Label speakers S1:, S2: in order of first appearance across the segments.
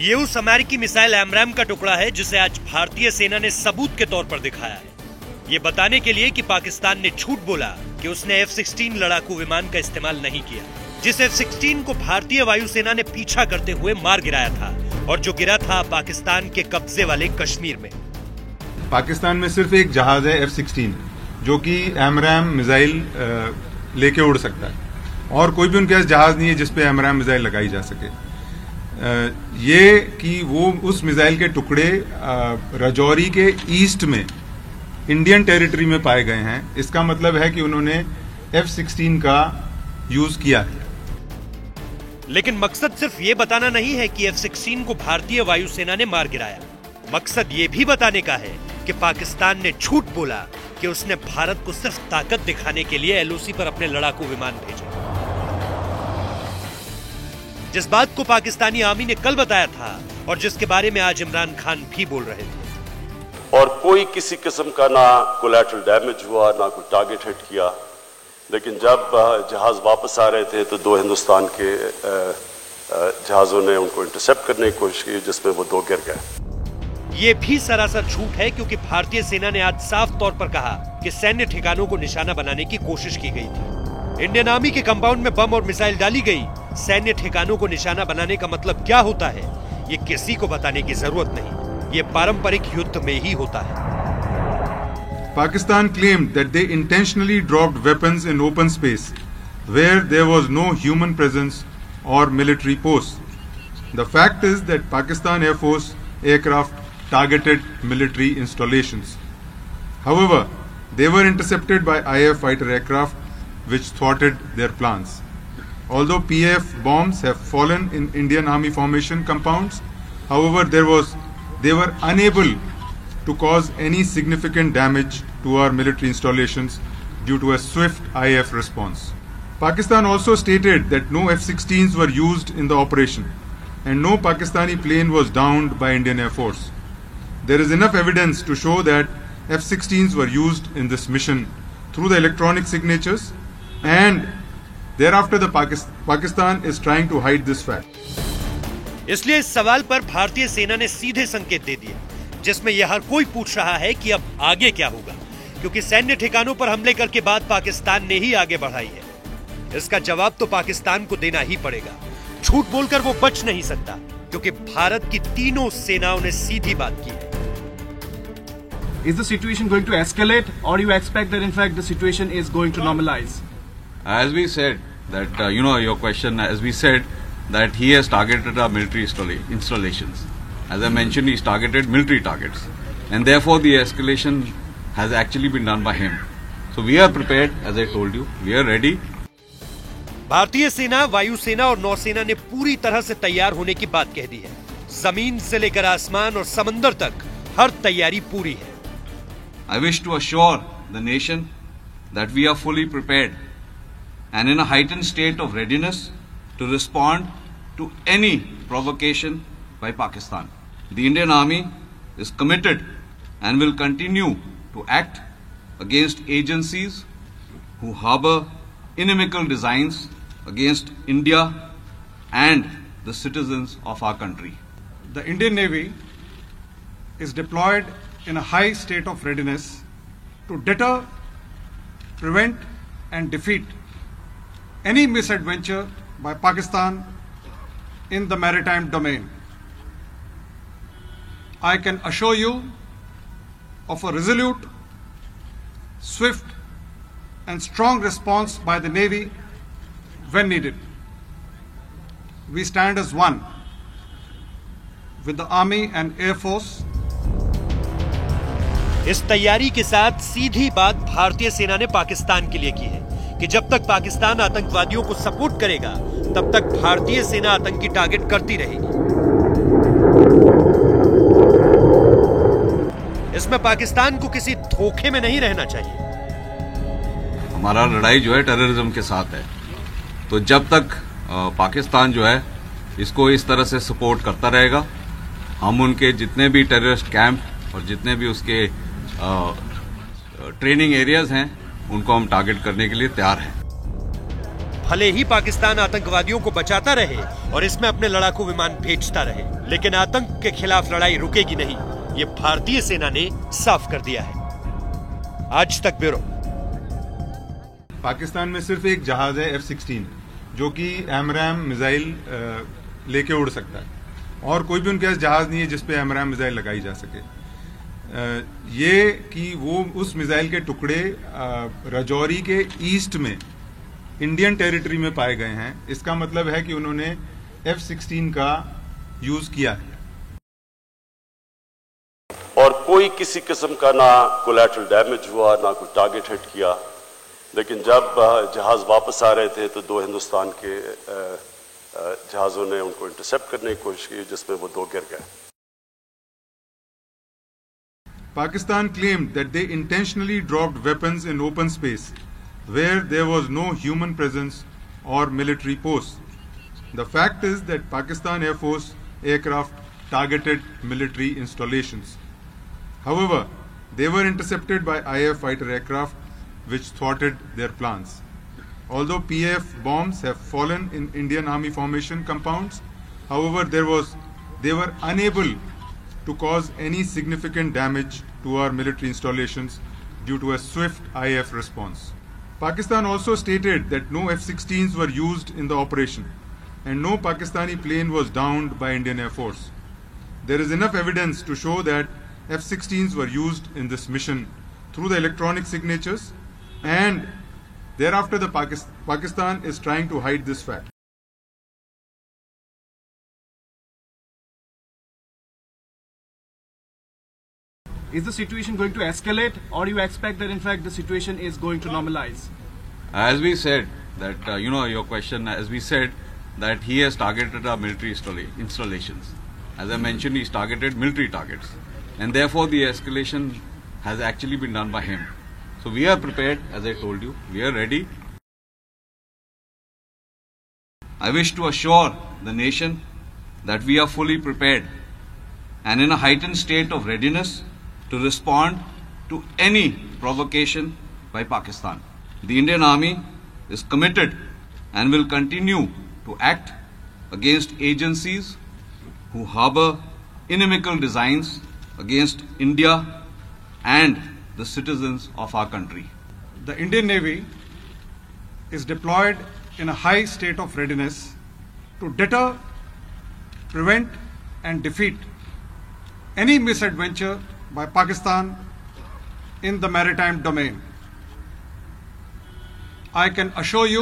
S1: ये उस अमेरिकी मिसाइल एमरैम का टुकड़ा है जिसे आज भारतीय सेना ने सबूत के तौर पर दिखाया है, ये बताने के लिए कि पाकिस्तान ने झूठ बोला कि उसने F-16 लड़ाकू विमान का इस्तेमाल नहीं किया, जिस F-16 को भारतीय वायुसेना ने पीछा करते हुए मार गिराया था और जो गिरा था पाकिस्तान के कब्जे वाले कश्मीर में।
S2: पाकिस्तान में सिर्फ एक जहाज है F-16 जो कि एमरैम मिसाइल लेके उड़ सकता है और कोई भी उनके पास जहाज नहीं है जिसपे एमरैम मिसाइल लगाई जा सके। ये कि वो उस मिसाइल के टुकड़े राजौरी के ईस्ट में इंडियन टेरिटरी में पाए गए हैं, इसका मतलब है कि उन्होंने F-16 का यूज किया है।
S1: लेकिन मकसद सिर्फ ये बताना नहीं है कि F-16 को भारतीय वायुसेना ने मार गिराया, मकसद ये भी बताने का है कि पाकिस्तान ने झूठ बोला कि उसने भारत को सिर्फ ताकत दिखाने के लिए LOC पर अपने लड़ाकू विमान भेजे। जिस बात को पाकिस्तानी आर्मी ने कल बताया था और जिसके बारे में आज इमरान खान भी बोल रहे थे।
S3: और कोई किसी किस्म का ना कोलैटरल डैमेज हुआ, ना कोई टारगेट हिट किया, लेकिन जब जहाज वापस आ रहे थे तो दो हिंदुस्तान के जहाजों ने उनको इंटरसेप्ट करने की कोशिश की जिसमें वो दो गिर गए।
S1: ये भी सरासर झूठ है क्योंकि भारतीय सेना ने आज साफ तौर पर कहा कि सैन्य ठिकानों को निशाना बनाने की कोशिश की गई थी। इंडियन आर्मी के कंपाउंड में बम और मिसाइल डाली गई। सैन्य ठिकानों को निशाना बनाने का मतलब क्या होता है ये किसी को बताने की जरूरत नहीं, ये पारंपरिक युद्ध में ही होता है।
S2: Pakistan claimed that they intentionally dropped weapons in open space where there was no human presence or military posts. The fact is that Pakistan Air Force aircraft targeted military installations. However, they were intercepted by IAF fighter aircraft which thwarted their plans. Although PAF bombs have fallen in Indian Army formation compounds, however, they were unable to cause any significant damage to our military installations due to a swift IAF response. Pakistan also stated that no F-16s were used in the operation and no Pakistani plane was downed by Indian Air Force. There is enough evidence to show that F-16s were used in this mission through the electronic signatures, and thereafter the Pakistan is trying to hide this fact.
S1: इसलिए इस सवाल पर भारतीय सेना ने सीधे संकेत दे दिया जिसमें यह हर कोई पूछ रहा है कि अब आगे क्या होगा, क्योंकि सैन्य ठिकानों पर हमले करके बात पाकिस्तान ने ही आगे बढ़ाई है। इसका जवाब तो पाकिस्तान को देना ही पड़ेगा। झूठ बोलकर वो बच नहीं सकता क्योंकि भारत की तीनों सेनाओं ने सीधी बात की है।
S4: Is the situation going to escalate, or you expect that in fact the situation is going to normalize?
S5: As we said that your question, as we said that he has targeted our military installations. As I mentioned, he's targeted military targets, and therefore the escalation has actually been done by him. So we are prepared, as I told you, we are ready.
S1: भारतीय सेना, वायुसेना और नौसेना ने पूरी तरह से तैयार होने की बात कह दी है। जमीन से लेकर आसमान और समंदर तक हर तैयारी पूरी है।
S5: I wish to assure the nation that we are fully prepared and in a heightened state of readiness to respond to any provocation by Pakistan. The Indian Army is committed and will continue to act against agencies who harbor inimical designs against India and the citizens of our country.
S6: The Indian Navy is deployed in a high state of readiness to deter, prevent and defeat any misadventure by Pakistan in the maritime domain. I can assure you of a resolute, swift and strong response by the Navy when needed. We stand as one with the Army and Air Force.
S1: इस तैयारी के साथ सीधी बात भारतीय सेना ने पाकिस्तान के लिए की है कि जब तक पाकिस्तान आतंकवादियों को सपोर्ट करेगा तब तक भारतीय सेना आतंकी टारगेट करती रहेगी। इसमें पाकिस्तान को किसी धोखे में नहीं रहना चाहिए।
S5: हमारा लड़ाई जो है टेररिज्म के साथ है, तो जब तक पाकिस्तान जो है इसको इस तरह से सपोर्ट करता रहेगा, हम उनके जितने भी टेररिस्ट कैंप और जितने भी उसके ट्रेनिंग एरियाज हैं उनको हम टारगेट करने के लिए तैयार हैं।
S1: भले ही पाकिस्तान आतंकवादियों को बचाता रहे और इसमें अपने लड़ाकू विमान भेजता रहे, लेकिन आतंक के खिलाफ लड़ाई रुकेगी नहीं, ये भारतीय सेना ने साफ कर दिया है। आज तक ब्यूरो।
S2: पाकिस्तान में सिर्फ एक जहाज है F-16 जो कि एमरैम मिसाइल लेके उड़ सकता है, और कोई भी उनके पास जहाज नहीं है जिसपे एमरैम मिसाइल लगाई जा सके। ये कि वो उस मिसाइल के टुकड़े राजौरी के ईस्ट में इंडियन टेरिटरी में पाए गए हैं, इसका मतलब है कि उन्होंने F-16 का यूज किया है।
S3: और कोई किसी किस्म का ना कोलैटरल डैमेज हुआ, ना कोई टारगेट हिट किया, लेकिन जब जहाज वापस आ रहे थे तो दो हिंदुस्तान के जहाज़ों ने उनको इंटरसेप्ट करने की कोशिश की, जिसमें वो दो गिर गए।
S2: Pakistan claimed that they intentionally dropped weapons in open space where there was no human presence or military posts. The fact is that Pakistan Air Force aircraft targeted military installations. However, they were intercepted by IAF fighter aircraft which thwarted their plans. Although PAF bombs have fallen in Indian Army formation compounds, however, they were unable to cause any significant damage to our military installations due to a swift IAF response. Pakistan also stated that no F-16s were used in the operation and no Pakistani plane was downed by Indian Air Force. There is enough evidence to show that F-16s were used in this mission through the electronic signatures, and thereafter the Pakistan is trying to hide this fact.
S4: Is the situation going to escalate, or you expect that in fact the situation is going to normalize?
S5: As we said that, your question, as we said that he has targeted our military installations. As I mentioned, he's targeted military targets, and therefore the escalation has actually been done by him. So we are prepared, as I told you, we are ready. I wish to assure the nation that we are fully prepared and in a heightened state of readiness to respond to any provocation by Pakistan. The Indian Army is committed and will continue to act against agencies who harbor inimical designs against India and the citizens of our country.
S6: The Indian Navy is deployed in a high state of readiness to deter, prevent and defeat any misadventure by Pakistan in the maritime domain. I can assure you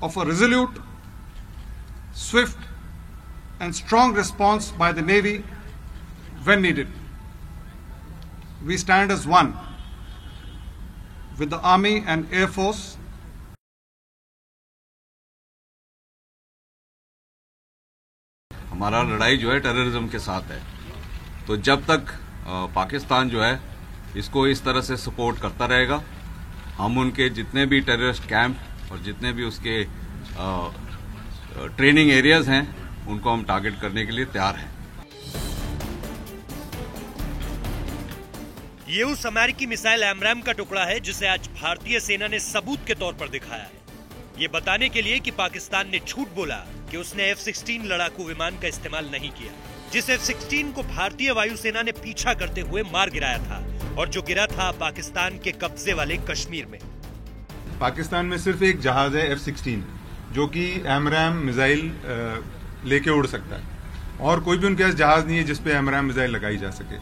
S6: of a resolute, swift and strong response by the Navy when needed. We stand as one with the Army and Air Force.
S5: हमारा लड़ाई जो है terrorism के साथ है, तो जब तक पाकिस्तान जो है इसको इस तरह से सपोर्ट करता रहेगा, हम उनके जितने भी टेररिस्ट कैंप और जितने भी उसके ट्रेनिंग एरियाज हैं उनको हम टारगेट करने के लिए तैयार हैं।
S1: ये उस अमेरिकी मिसाइल एमरैम का टुकड़ा है जिसे आज भारतीय सेना ने सबूत के तौर पर दिखाया है, ये बताने के लिए कि पाकिस्तान ने झूठ बोला कि उसने F-16 लड़ाकू विमान का इस्तेमाल नहीं किया, जिस F-16 को भारतीय वायुसेना ने पीछा करते हुए मार गिराया था और जो गिरा था पाकिस्तान के कब्जे वाले कश्मीर में।
S2: पाकिस्तान में सिर्फ एक जहाज है F-16 जो कि एमरैम मिसाइल लेके उड़ सकता है, और कोई भी उनके पास जहाज नहीं है जिसपे एमरैम मिसाइल लगाई जा सके।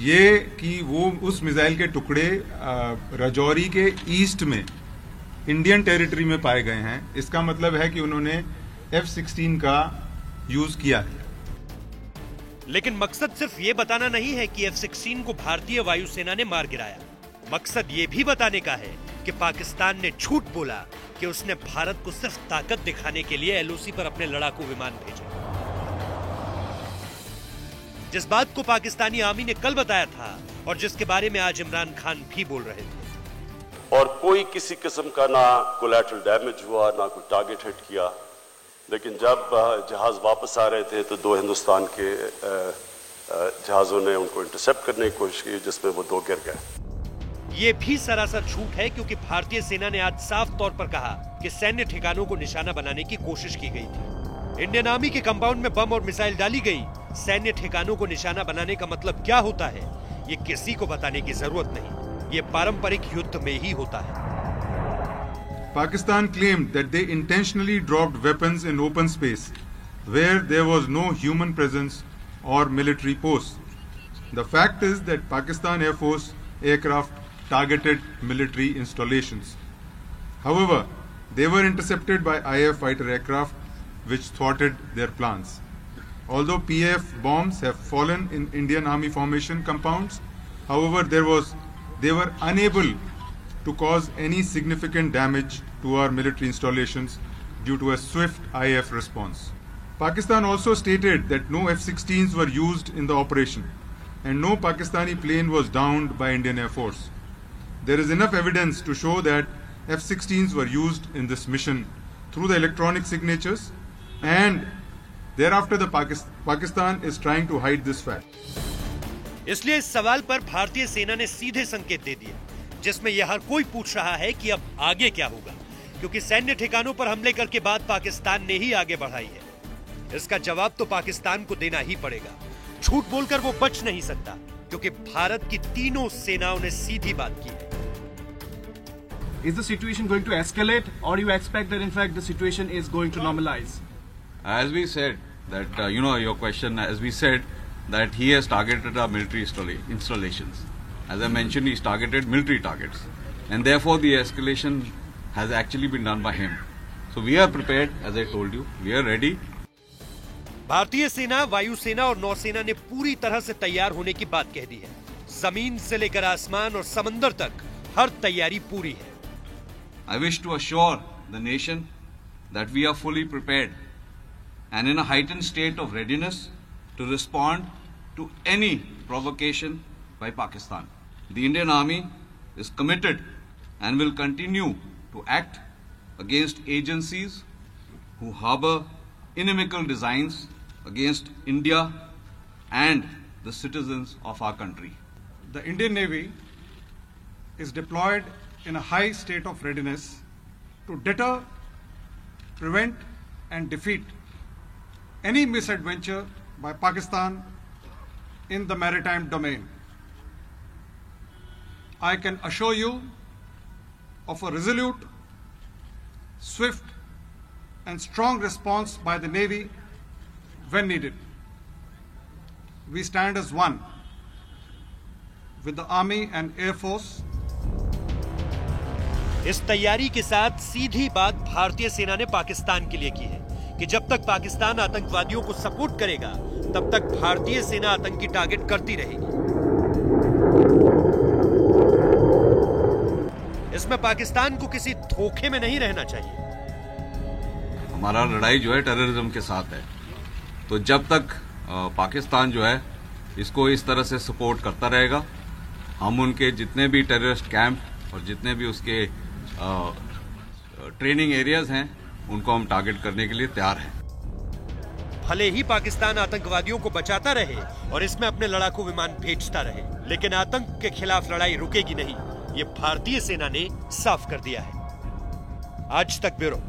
S2: ये कि वो उस मिसाइल के टुकड़े राजौरी के ईस्ट में इंडियन टेरिटरी में पाए गए हैं, इसका मतलब है कि उन्होंने F-16 का यूज किया है।
S1: लेकिन मकसद सिर्फ ये बताना नहीं है कि F-16 को भारतीय वायुसेना ने मार गिराया, मकसद ये भी बताने का है कि पाकिस्तान ने झूठ बोला कि उसने भारत को सिर्फ ताकत दिखाने के लिए LOC पर अपने लड़ाकू विमान भेजे। जिस बात को पाकिस्तानी आर्मी ने कल बताया था और जिसके बारे में आज इमरान खान भी बोल रहे थे।
S3: और कोई किसी किस्म का ना कोलैटरल डैमेज हुआ, ना कोई टारगेट हिट किया, लेकिन जब जहाज वापस आ रहे थे तो दो हिंदुस्तान के जहाज़ों ने उनको इंटरसेप्ट करने की कोशिश की, जिसमें वो दो गिर गए।
S1: ये भी सरासर झूठ है क्योंकि भारतीय सेना ने आज साफ तौर पर कहा कि सैन्य ठिकानों को निशाना बनाने की कोशिश की गई थी। इंडियन आर्मी के कंपाउंड में बम और मिसाइल डाली गई। सैन्य ठिकानों को निशाना बनाने का मतलब क्या होता है, ये किसी को बताने की जरूरत नहीं। ये पारंपरिक युद्ध में ही होता है।
S2: Pakistan claimed that they intentionally dropped weapons in open space where there was no human presence or military posts. The fact is that Pakistan Air Force aircraft targeted military installations. However, they were intercepted by IAF fighter aircraft which thwarted their plans. Although PAF bombs have fallen in Indian Army formation compounds, however, they were unable to cause any significant damage to our military installations due to a swift IAF response. Pakistan also stated that no F-16s were used in the operation and no Pakistani plane was downed by Indian Air Force. There is enough evidence to show that F-16s were used in this mission through the electronic signatures, and thereafter the Pakistan is trying to hide this fact.
S1: इसलिए इस सवाल पर भारतीय सेना ने सीधे संकेत दे दिया, जिसमें यह हर कोई पूछ रहा है कि अब आगे क्या होगा, क्योंकि सैन्य ठिकानों पर हमले करके बाद पाकिस्तान ने ही आगे बढ़ाई है। इसका जवाब तो पाकिस्तान को देना ही पड़ेगा। झूठ बोलकर वो बच नहीं सकता, क्योंकि भारत की तीनों सेनाओं ने सीधी बात की है।
S4: Is the situation going to escalate, or you expect that in fact the situation is going to normalize?
S5: As we said that your question, as we said that he has targeted our military installations. As I mentioned, he's targeted military targets, and therefore the escalation has actually been done by him. So we are prepared, as I told you, we are ready.
S1: भारतीय सेना, वायुसेना और नौसेना ने पूरी तरह से तैयार होने की बात कह दी है। जमीन से लेकर आसमान और समंदर तक हर तैयारी पूरी है।
S5: I wish to assure the nation that we are fully prepared and in a heightened state of readiness to respond to any provocation by Pakistan. The Indian Army is committed and will continue to act against agencies who harbor inimical designs against India and the citizens of our country.
S6: The Indian Navy is deployed in a high state of readiness to deter, prevent and defeat any misadventure by Pakistan in the maritime domain. I can assure you of a resolute, swift and strong response by the Navy when needed. We stand as one with the Army and Air Force.
S1: इस तैयारी के साथ सीधी बात भारतीय सेना ने पाकिस्तान के लिए की है कि जब तक पाकिस्तान आतंकवादियों को सपोर्ट करेगा, तब तक भारतीय सेना आतंकी टारगेट करती रहेगी। इसमें पाकिस्तान को किसी धोखे में नहीं रहना चाहिए।
S5: हमारा लड़ाई जो है टेररिज्म के साथ है, तो जब तक पाकिस्तान जो है इसको इस तरह से सपोर्ट करता रहेगा, हम उनके जितने भी टेररिस्ट कैंप और जितने भी उसके ट्रेनिंग एरियाज हैं उनको हम टारगेट करने के लिए तैयार हैं।
S1: भले ही पाकिस्तान आतंकवादियों को बचाता रहे और इसमें अपने लड़ाकू विमान भेजता रहे, लेकिन आतंक के खिलाफ लड़ाई रुकेगी नहीं, ये भारतीय सेना ने साफ कर दिया है। आज तक ब्यूरो।